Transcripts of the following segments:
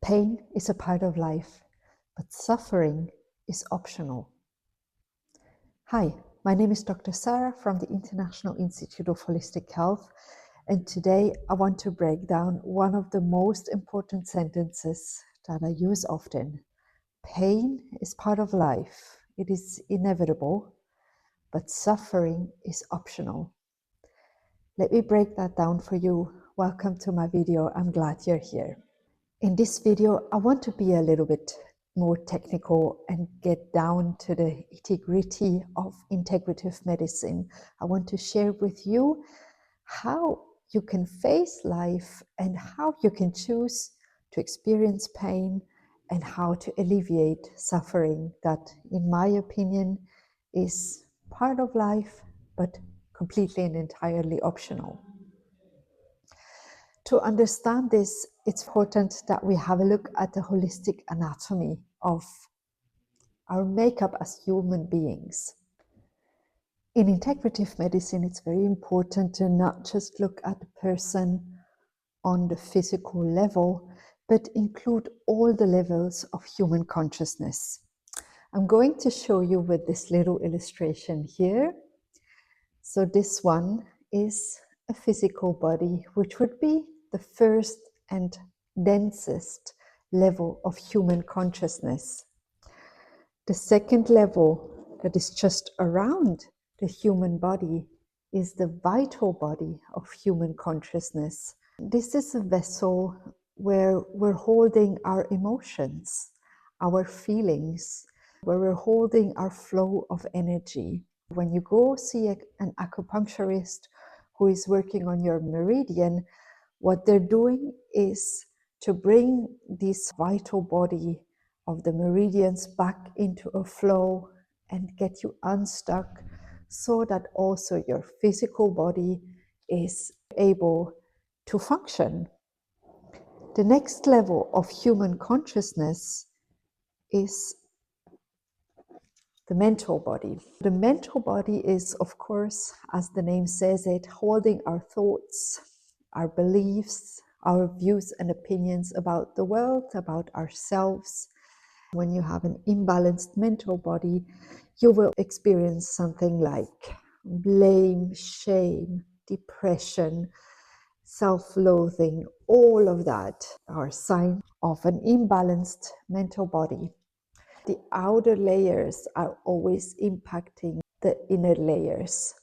Pain is a part of life, but suffering is optional. Hi, my name is Dr. Sarah from the International Institute of Holistic Health, and today I want to break down one of the most important sentences that I use often. Pain is part of life. It is inevitable, but suffering is optional. Let me break that down for you. Welcome to my video. I'm glad you're here. In this video, I want to be a little bit more technical and get down to the nitty-gritty of integrative medicine. I want to share with you how you can face life and how you can choose to experience pain and how to alleviate suffering that, in my opinion, is part of life, but completely and entirely optional. To understand this, it's important that we have a look at the holistic anatomy of our makeup as human beings. In integrative medicine, it's very important to not just look at the person on the physical level, but include all the levels of human consciousness. I'm going to show you with this little illustration here. So this one is a physical body, which would be the first and densest level of human consciousness. The second level that is just around the human body is the vital body of human consciousness. This is a vessel where we're holding our emotions, our feelings, where we're holding our flow of energy. When you go see an acupuncturist who is working on your meridian, what they're doing is to bring this vital body of the meridians back into a flow and get you unstuck so that also your physical body is able to function. The next level of human consciousness is the mental body. The mental body is, of course, as the name says it, holding our thoughts, our beliefs, our views and opinions about the world, about ourselves. When you have an imbalanced mental body, you will experience something like blame, shame, depression, self-loathing. All of that are signs of an imbalanced mental body. The outer layers are always impacting the inner layers.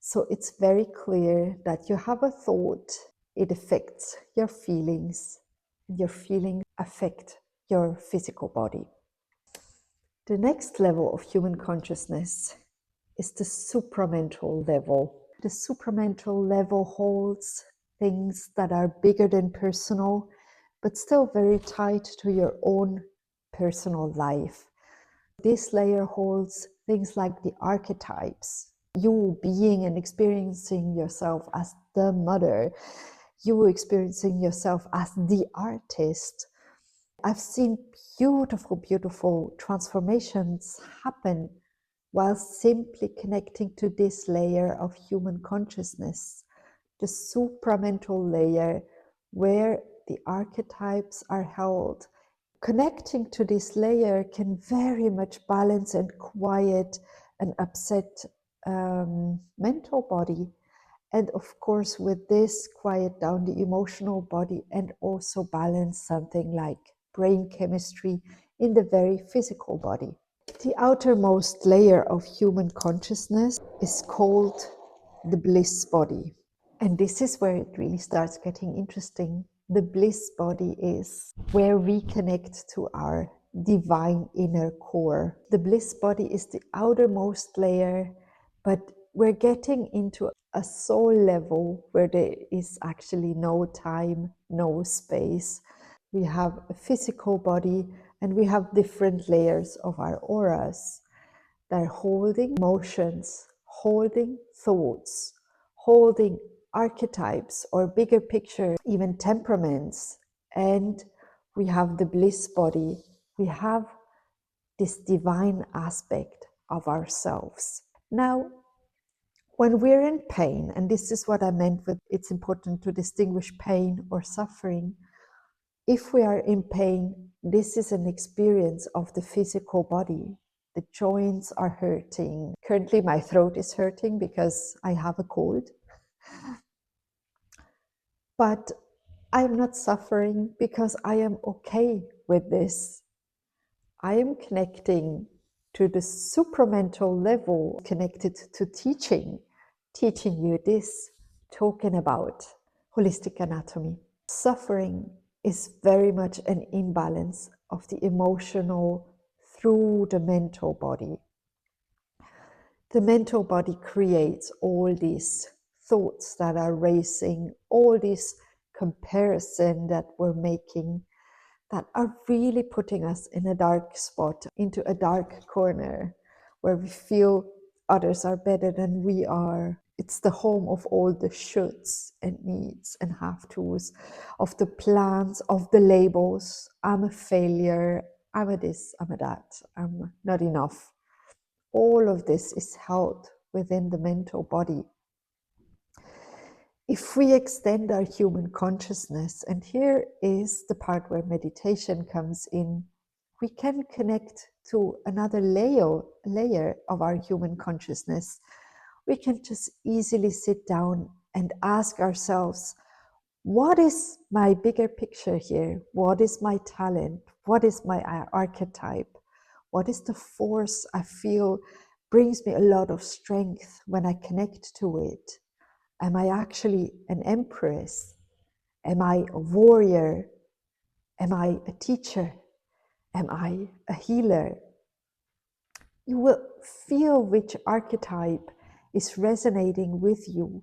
So it's very clear that you have a thought, it affects your feelings, and your feelings affect your physical body. The next level of human consciousness is the supramental level. The supramental level holds things that are bigger than personal, but still very tied to your own personal life. This layer holds things like the archetypes, you being and experiencing yourself as the mother, you experiencing yourself as the artist. I've seen beautiful, beautiful transformations happen while simply connecting to this layer of human consciousness, the supramental layer where the archetypes are held. Connecting to this layer can very much balance and quiet an upset mental body. And of course, with this, quiet down the emotional body and also balance something like brain chemistry in the very physical body. The outermost layer of human consciousness is called the bliss body. And this is where it really starts getting interesting. The bliss body is where we connect to our divine inner core. The bliss body is the outermost layer, but we're getting into a soul level where there is actually no time, no space. We have a physical body and we have different layers of our auras. They're holding emotions, holding thoughts, holding archetypes or bigger picture, even temperaments. And we have the bliss body. We have this divine aspect of ourselves. Now, when we're in pain, and this is what I meant with it's important to distinguish pain or suffering, If we are in pain, this is an experience of the physical body. The joints are hurting. Currently, my throat is hurting because I have a cold. But I'm not suffering because I am okay with this. I am connecting to the supramental level, connected to teaching you this, talking about holistic anatomy. Suffering is very much an imbalance of the emotional through the mental body. The mental body creates all these thoughts that are racing, all these comparison that we're making, that are really putting us in a dark spot, into a dark corner where we feel others are better than we are. It's the home of all the shoulds and needs and have tos, of the plans, of the labels. I'm a failure, I'm a this, I'm a that, I'm not enough. All of this is held within the mental body. If we extend our human consciousness, and here is the part where meditation comes in, we can connect to another layer of our human consciousness. We can just easily sit down and ask ourselves, what is my bigger picture here? What is my talent? What is my archetype? What is the force I feel brings me a lot of strength when I connect to it? Am I actually an empress? Am I a warrior? Am I a teacher? Am I a healer? You will feel which archetype is resonating with you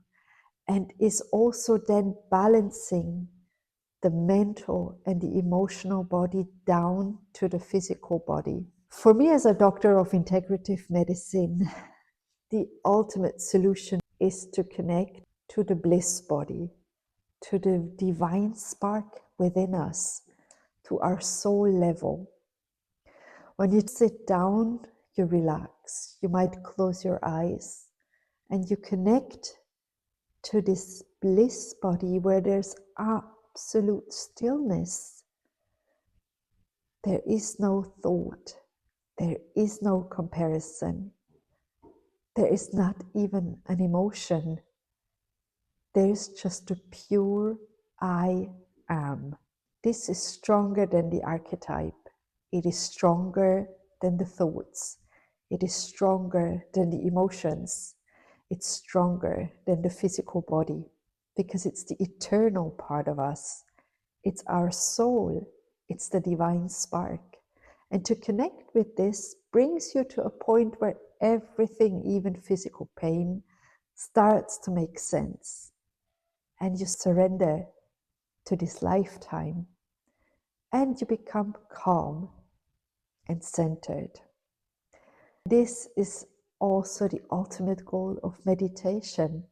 and is also then balancing the mental and the emotional body down to the physical body. For me, as a doctor of integrative medicine, the ultimate solution is to connect to the bliss body, to the divine spark within us, to our soul level. When you sit down, you relax. You might close your eyes and you connect to this bliss body where there's absolute stillness. There is no thought. There is no comparison. There is not even an emotion. There is just a pure I am. This is stronger than the archetype. It is stronger than the thoughts. It is stronger than the emotions. It's stronger than the physical body because it's the eternal part of us. It's our soul. It's the divine spark. And to connect with this brings you to a point where everything, even physical pain, starts to make sense. And you surrender to this lifetime. And you become calm and centered. This is also the ultimate goal of meditation.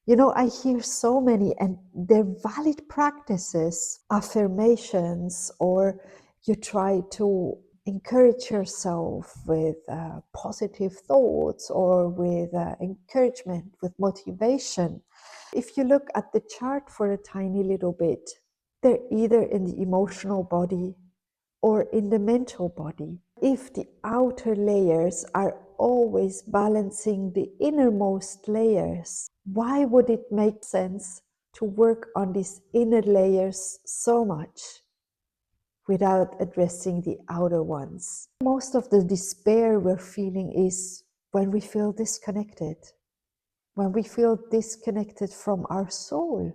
You know, I hear so many, and they're valid practices, affirmations, or you try to encourage yourself with positive thoughts or with encouragement, with motivation. If you look at the chart for a tiny little bit, they're either in the emotional body or in the mental body. If the outer layers are always balancing the innermost layers, why would it make sense to work on these inner layers so much without addressing the outer ones? Most of the despair we're feeling is when we feel disconnected, when we feel disconnected from our soul,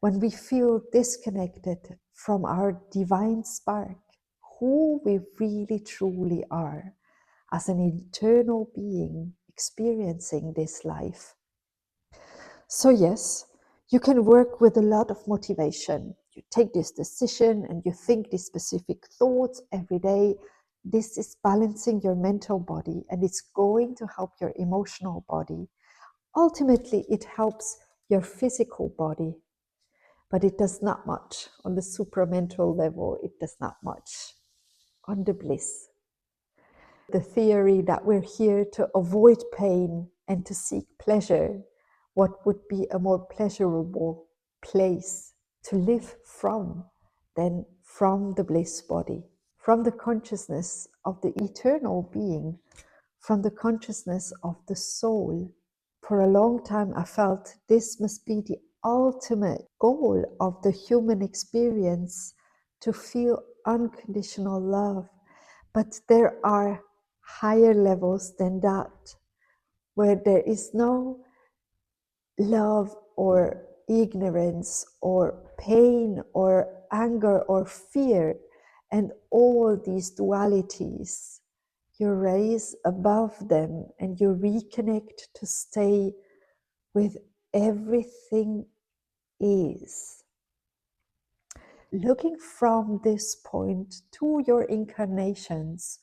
when we feel disconnected from our divine spark, who we really truly are as an eternal being experiencing this life. So yes, you can work with a lot of motivation. You take this decision and you think these specific thoughts every day. This is balancing your mental body and it's going to help your emotional body. Ultimately, it helps your physical body, but it does not much on the supramental level. It does not much on the bliss. The theory that we're here to avoid pain and to seek pleasure, what would be a more pleasurable place to live from then from the bliss body, from the consciousness of the eternal being, from the consciousness of the soul. For a long time, I felt this must be the ultimate goal of the human experience, to feel unconditional love. But there are higher levels than that, where there is no love or ignorance or pain or anger or fear and all these dualities. You raise above them and you reconnect to stay with everything is. Looking from this point to your incarnations,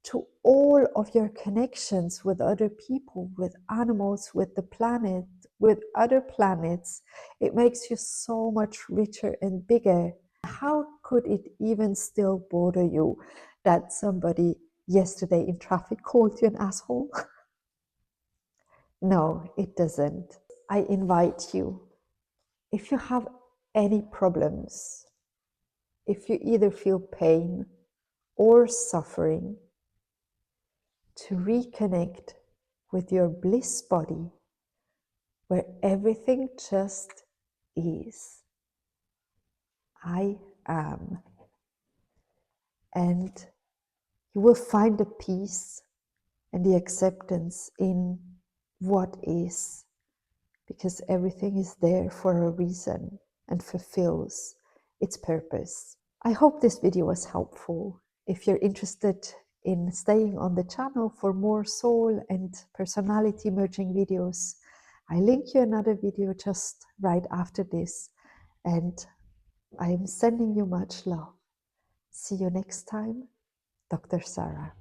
to all of your connections with other people, with animals, with the planet, with other planets, it makes you so much richer and bigger. How could it even still bother you that somebody yesterday in traffic called you an asshole? No, it doesn't. I invite you, if you have any problems, if you either feel pain or suffering, to reconnect with your bliss body, where everything just is. I am. And you will find the peace and the acceptance in what is, because everything is there for a reason and fulfills its purpose. I hope this video was helpful. If you're interested in staying on the channel for more soul and personality merging videos, I link you another video just right after this, and I am sending you much love. See you next time, Dr. Sarah.